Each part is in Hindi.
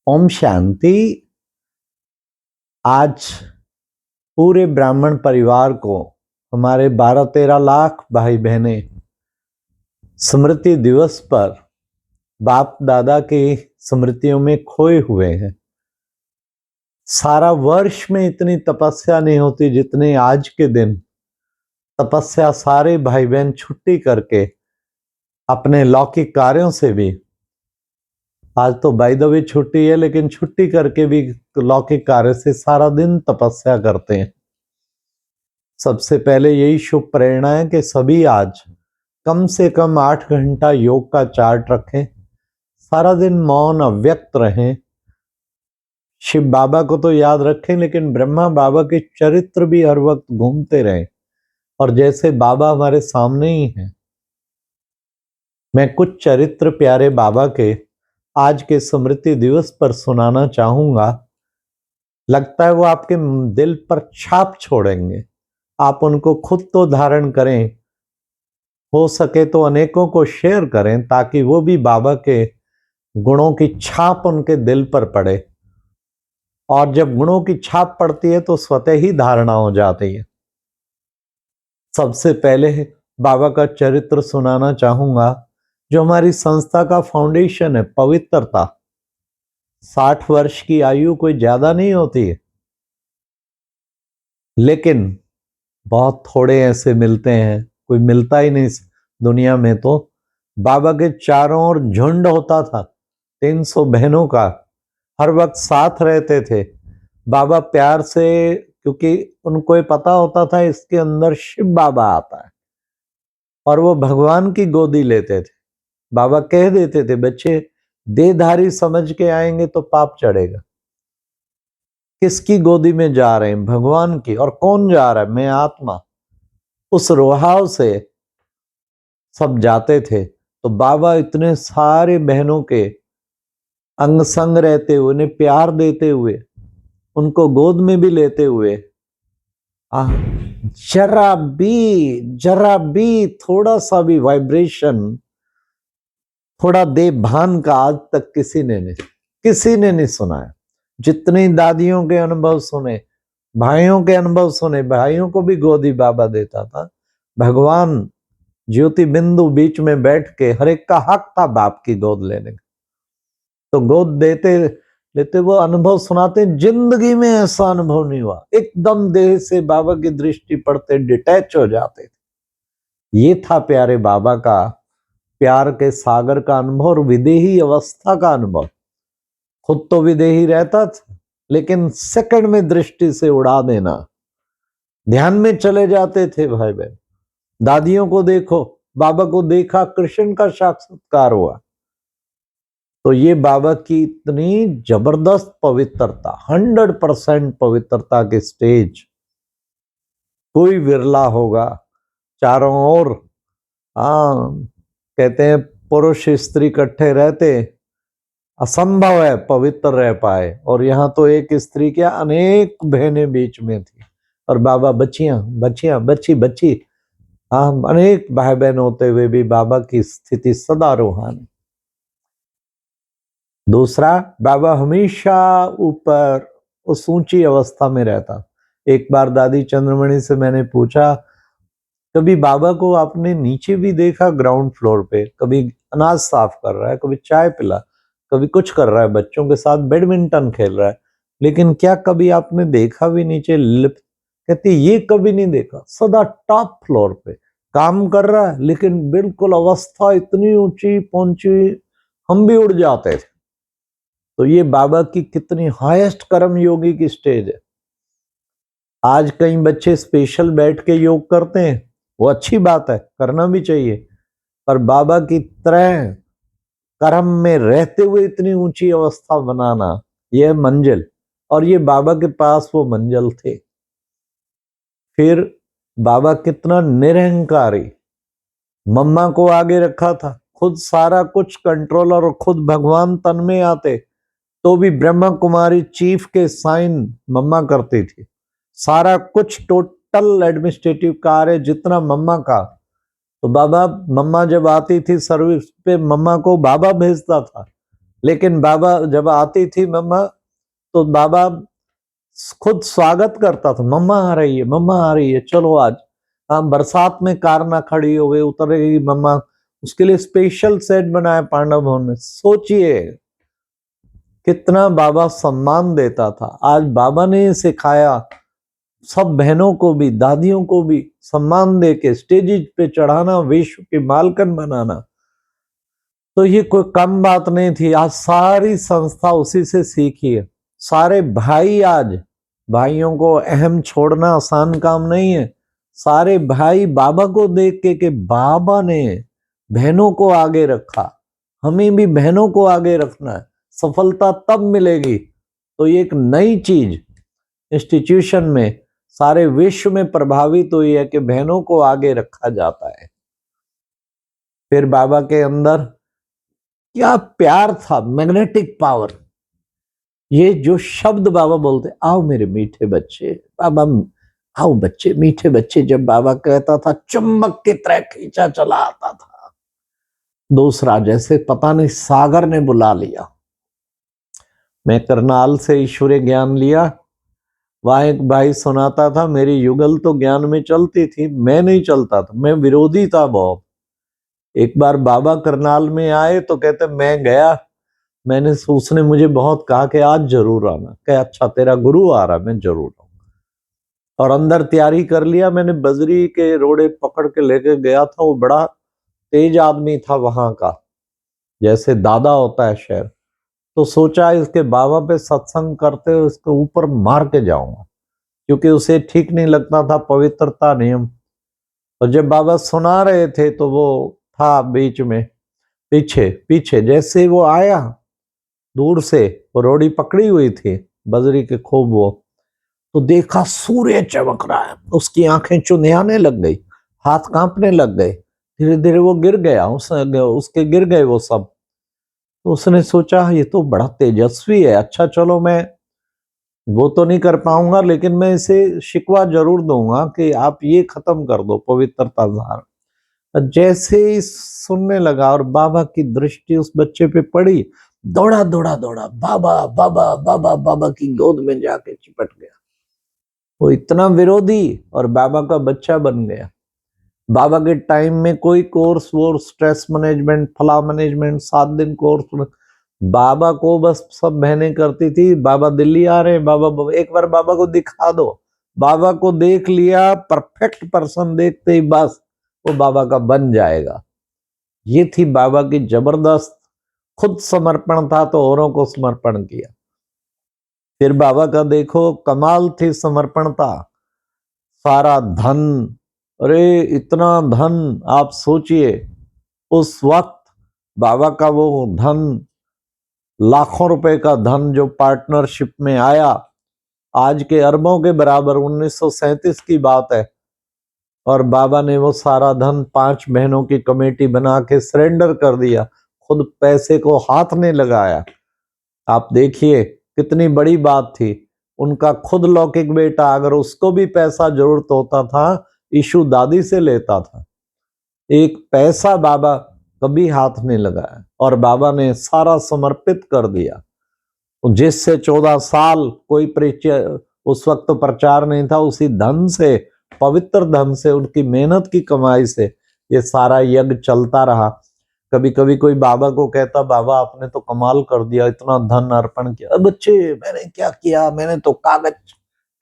ओम शांति। आज पूरे ब्राह्मण परिवार को, हमारे 12-13 लाख भाई बहनें स्मृति दिवस पर बाप दादा की स्मृतियों में खोए हुए हैं। सारा वर्ष में इतनी तपस्या नहीं होती जितनी आज के दिन तपस्या सारे भाई बहन छुट्टी करके अपने लौकिक कार्यों से भी, आज तो बाय द वे छुट्टी है, लेकिन छुट्टी करके भी लौकिक कार्य से सारा दिन तपस्या करते हैं। सबसे पहले यही शुभ प्रेरणा है कि सभी आज कम से कम 8 घंटा योग का चार्ट रखें, सारा दिन मौन अव्यक्त रहें, शिव बाबा को तो याद रखें, लेकिन ब्रह्मा बाबा के चरित्र भी हर वक्त घूमते रहें। और जैसे बाबा हमारे सामने ही हैं, मैं कुछ चरित्र प्यारे बाबा के आज के स्मृति दिवस पर सुनाना चाहूंगा। लगता है वो आपके दिल पर छाप छोड़ेंगे। आप उनको खुद तो धारण करें, हो सके तो अनेकों को शेयर करें, ताकि वो भी बाबा के गुणों की छाप उनके दिल पर पड़े। और जब गुणों की छाप पड़ती है तो स्वतः ही धारणा हो जाती है। सबसे पहले बाबा का चरित्र सुनाना चाहूंगा, जो हमारी संस्था का फाउंडेशन है, पवित्रता। 60 वर्ष की आयु कोई ज्यादा नहीं होती है, लेकिन बहुत थोड़े ऐसे मिलते हैं, कोई मिलता ही नहीं दुनिया में। तो बाबा के चारों ओर झुंड होता था, 300 बहनों का, हर वक्त साथ रहते थे। बाबा प्यार से, क्योंकि उनको ये पता होता था इसके अंदर शिव बाबा आता है, और वो भगवान की गोदी लेते थे। बाबा कह देते थे, बच्चे देहधारी समझ के आएंगे तो पाप चढ़ेगा। किसकी गोदी में जा रहे हैं? भगवान की। और कौन जा रहा है? मैं आत्मा। उस रोहाव से सब जाते थे। तो बाबा इतने सारे बहनों के अंग संग रहते हुए, उन्हें प्यार देते हुए, उनको गोद में भी लेते हुए, जरा भी थोड़ा सा भी वाइब्रेशन, थोड़ा दे भान का आज तक किसी ने नहीं सुनाया। जितनी दादियों के अनुभव सुने, भाइयों के अनुभव सुने, भाइयों को भी गोदी बाबा देता था। भगवान ज्योति बिंदु बीच में बैठ के, हर एक का हक था बाप की गोद लेने का। तो गोद देते लेते वो अनुभव सुनाते। जिंदगी में ऐसा अनुभव नहीं हुआ, एकदम देह से बाबा की दृष्टि पड़ते डिटैच हो जाते थे। ये था प्यारे बाबा का प्यार के सागर का अनुभव और विदेही अवस्था का अनुभव। खुद तो विदेही रहता था, लेकिन सेकंड में दृष्टि से उड़ा देना, ध्यान में चले जाते थे भाई बहन। दादियों को देखो, बाबा को देखा, कृष्ण का साक्षात्कार हुआ। तो ये बाबा की इतनी जबरदस्त पवित्रता, 100% पवित्रता के स्टेज कोई विरला होगा। चारों ओर कहते हैं पुरुष स्त्री इकट्ठे रहते, असंभव है पवित्र रह पाए। और यहाँ तो एक स्त्री क्या, अनेक बहनें बीच में थी, और बाबा बच्चियां बच्चियां बच्ची बच्ची, अनेक भाई बहन होते हुए भी बाबा की स्थिति सदा रूहानी। दूसरा, बाबा हमेशा ऊपर उस ऊंची अवस्था में रहता। एक बार दादी चंद्रमणि से मैंने पूछा, कभी बाबा को आपने नीचे भी देखा ग्राउंड फ्लोर पे? कभी अनाज साफ कर रहा है, कभी चाय पिला, कभी कुछ कर रहा है, बच्चों के साथ बैडमिंटन खेल रहा है, लेकिन क्या कभी आपने देखा भी नीचे लिप? कहती ये कभी नहीं देखा, सदा टॉप फ्लोर पे काम कर रहा है, लेकिन बिल्कुल अवस्था इतनी ऊंची पहुंची, हम भी उड़ जाते थे। तो ये बाबा की कितनी हाईएस्ट कर्म योगी की स्टेज है। आज कई बच्चे स्पेशल बैठ के योग करते हैं, वो अच्छी बात है, करना भी चाहिए, पर बाबा की तरह कर्म में रहते हुए इतनी ऊंची अवस्था बनाना, यह मंजिल। और ये बाबा के पास वो मंजिल थे। फिर बाबा कितना निरहंकारी, मम्मा को आगे रखा था, खुद सारा कुछ कंट्रोलर, और खुद भगवान तन में आते तो भी ब्रह्मा कुमारी चीफ के साइन मम्मा करती थी। सारा कुछ टोटल एडमिनिस्ट्रेटिव कार्य जितना मम्मा का। तो बाबा, मम्मा जब आती थी सर्विस पे, मम्मा को बाबा भेजता था, लेकिन बाबा जब आती थी मम्मा तो बाबा खुद स्वागत करता था, मम्मा आ रही है, मम्मा आ रही है, चलो आज। हाँ, बरसात में कार ना खड़ी हो गई, उतरेगी मम्मा, उसके लिए स्पेशल सेट बनाया पांडव भवन में। सोचिए कितना बाबा सम्मान देता था। आज बाबा ने सिखाया सब बहनों को भी, दादियों को भी सम्मान दे के स्टेज पे चढ़ाना, विश्व की मालकन बनाना, तो ये कोई कम बात नहीं थी। आज सारी संस्था उसी से सीखी है। सारे भाई, आज भाइयों को अहम छोड़ना आसान काम नहीं है। सारे भाई बाबा को देख के बाबा ने बहनों को आगे रखा, हमें भी बहनों को आगे रखना है। सफलता तब मिलेगी। तो ये एक नई चीज इंस्टीट्यूशन में सारे विश्व में प्रभावित हुई है कि बहनों को आगे रखा जाता है। फिर बाबा के अंदर क्या प्यार था, मैग्नेटिक पावर। ये जो शब्द बाबा बोलते, आओ मेरे मीठे बच्चे, बाबा आओ बच्चे, मीठे बच्चे, जब बाबा कहता था चुंबक की तरह खींचा चला आता था। दूसरा, जैसे पता नहीं सागर ने बुला लिया। मैं करनाल से ईश्वरीय ज्ञान लिया, वहां एक भाई सुनाता था, मेरी युगल तो ज्ञान में चलती थी, मैं नहीं चलता था, मैं विरोधी था बहुत। एक बार बाबा करनाल में आए तो कहते मैं गया, उसने मुझे बहुत कहा कि आज जरूर आना। कहा अच्छा तेरा गुरु आ रहा, मैं जरूर आऊंगा। और अंदर तैयारी कर लिया मैंने, बजरी के रोड़े पकड़ के लेके गया था। वो बड़ा तेज आदमी था वहां का, जैसे दादा होता है शहर। तो सोचा इसके बाबा पे सत्संग करते हुए इसके ऊपर मार के जाऊंगा, क्योंकि उसे ठीक नहीं लगता था पवित्रता नियम। और जब बाबा सुना रहे थे तो वो था बीच में, पीछे पीछे। जैसे वो आया दूर से, वो रोड़ी पकड़ी हुई थी बजरी के खूब, वो तो देखा सूर्य चमक रहा है, उसकी आंखें चुंधियाने लग गई, हाथ कांपने लग गए। धीरे धीरे वो गिर गया, उसके गिर गए वो सब। तो उसने सोचा ये तो बड़ा तेजस्वी है, अच्छा चलो मैं वो तो नहीं कर पाऊंगा, लेकिन मैं इसे शिकवा जरूर दूंगा कि आप ये खत्म कर दो पवित्रता धारण। जैसे ही सुनने लगा और बाबा की दृष्टि उस बच्चे पे पड़ी, दौड़ा दौड़ा दौड़ा, बाबा बाबा बाबा बाबा की गोद में जाके चिपट गया। वो इतना विरोधी और बाबा का बच्चा बन गया। बाबा के टाइम में कोई कोर्स वोर्स, स्ट्रेस मैनेजमेंट, फला मैनेजमेंट, 7 दिन कोर्स, बाबा को बस सब बहनें करती थी, बाबा दिल्ली आ रहे हैं, बाबा एक बार बाबा को दिखा दो। बाबा को देख लिया, परफेक्ट पर्सन देखते ही बस वो बाबा का बन जाएगा। ये थी बाबा की जबरदस्त, खुद समर्पण था तो औरों को समर्पण किया। फिर बाबा का देखो कमाल थी समर्पणता। सारा धन, अरे इतना धन, आप सोचिए उस वक्त बाबा का वो धन, लाखों रुपए का धन जो पार्टनरशिप में आया, आज के अरबों के बराबर, 1937 की बात है। और बाबा ने वो सारा धन 5 बहनों की कमेटी बना के सरेंडर कर दिया, खुद पैसे को हाथ नहीं लगाया। आप देखिए कितनी बड़ी बात थी। उनका खुद लौकिक बेटा, अगर उसको भी पैसा जरूरत होता था, ईशु दादी से लेता था। एक पैसा बाबा कभी हाथ नहीं लगाया, और बाबा ने सारा समर्पित कर दिया। जिससे 14 साल कोई परिचय, उस वक्त तो प्रचार नहीं था, उसी धन से, पवित्र धन से, उनकी मेहनत की कमाई से ये सारा यज्ञ चलता रहा। कभी कभी कोई बाबा को कहता, बाबा आपने तो कमाल कर दिया, इतना धन अर्पण किया। अब बच्चे मैंने क्या किया, मैंने तो कागज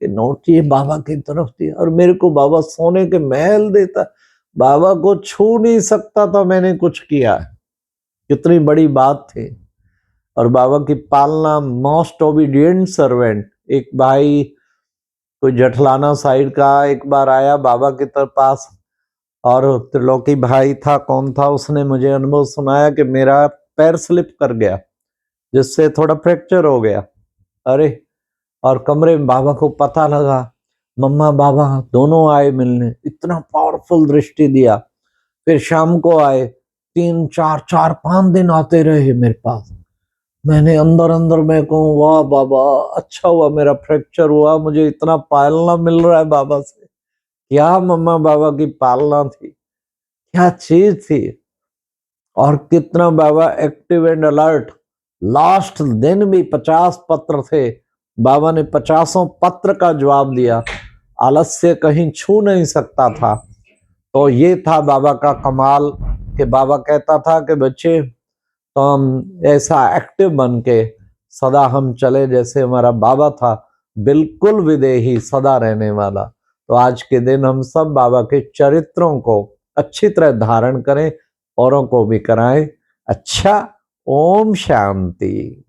के नोट ये बाबा की तरफ दिया, और मेरे को बाबा सोने के महल देता, बाबा को छू नहीं सकता था मैंने कुछ किया है। कितनी बड़ी बात थी। और बाबा की पालना, मोस्ट ओबीडियंट सर्वेंट। एक भाई कोई जठलाना साइड का एक बार आया बाबा के पास, और त्रिलोकी भाई था, कौन था, उसने मुझे अनुभव सुनाया कि मेरा पैर स्लिप कर गया, जिससे थोड़ा फ्रैक्चर हो गया। अरे, और कमरे में बाबा को पता लगा, मम्मा बाबा दोनों आए मिलने, इतना पावरफुल दृष्टि दिया। फिर शाम को आए, 3 4 4 5 दिन आते रहे मेरे पास। मैंने अंदर अंदर में कहूँ, वाह बाबा, अच्छा हुआ मेरा फ्रैक्चर हुआ, मुझे इतना पालना मिल रहा है बाबा से। क्या मम्मा बाबा की पालना थी, क्या चीज थी। और कितना बाबा एक्टिव एंड अलर्ट, लास्ट दिन भी 50 पत्र थे, बाबा ने 50 पत्र का जवाब दिया। आलस्य कहीं छू नहीं सकता था। तो ये था बाबा का कमाल कि बाबा कहता था कि बच्चे तो हम ऐसा एक्टिव बन के सदा हम चले जैसे हमारा बाबा था, बिल्कुल विदेही, सदा रहने वाला। तो आज के दिन हम सब बाबा के चरित्रों को अच्छी तरह धारण करें, औरों को भी कराएं। अच्छा, ओम शांति।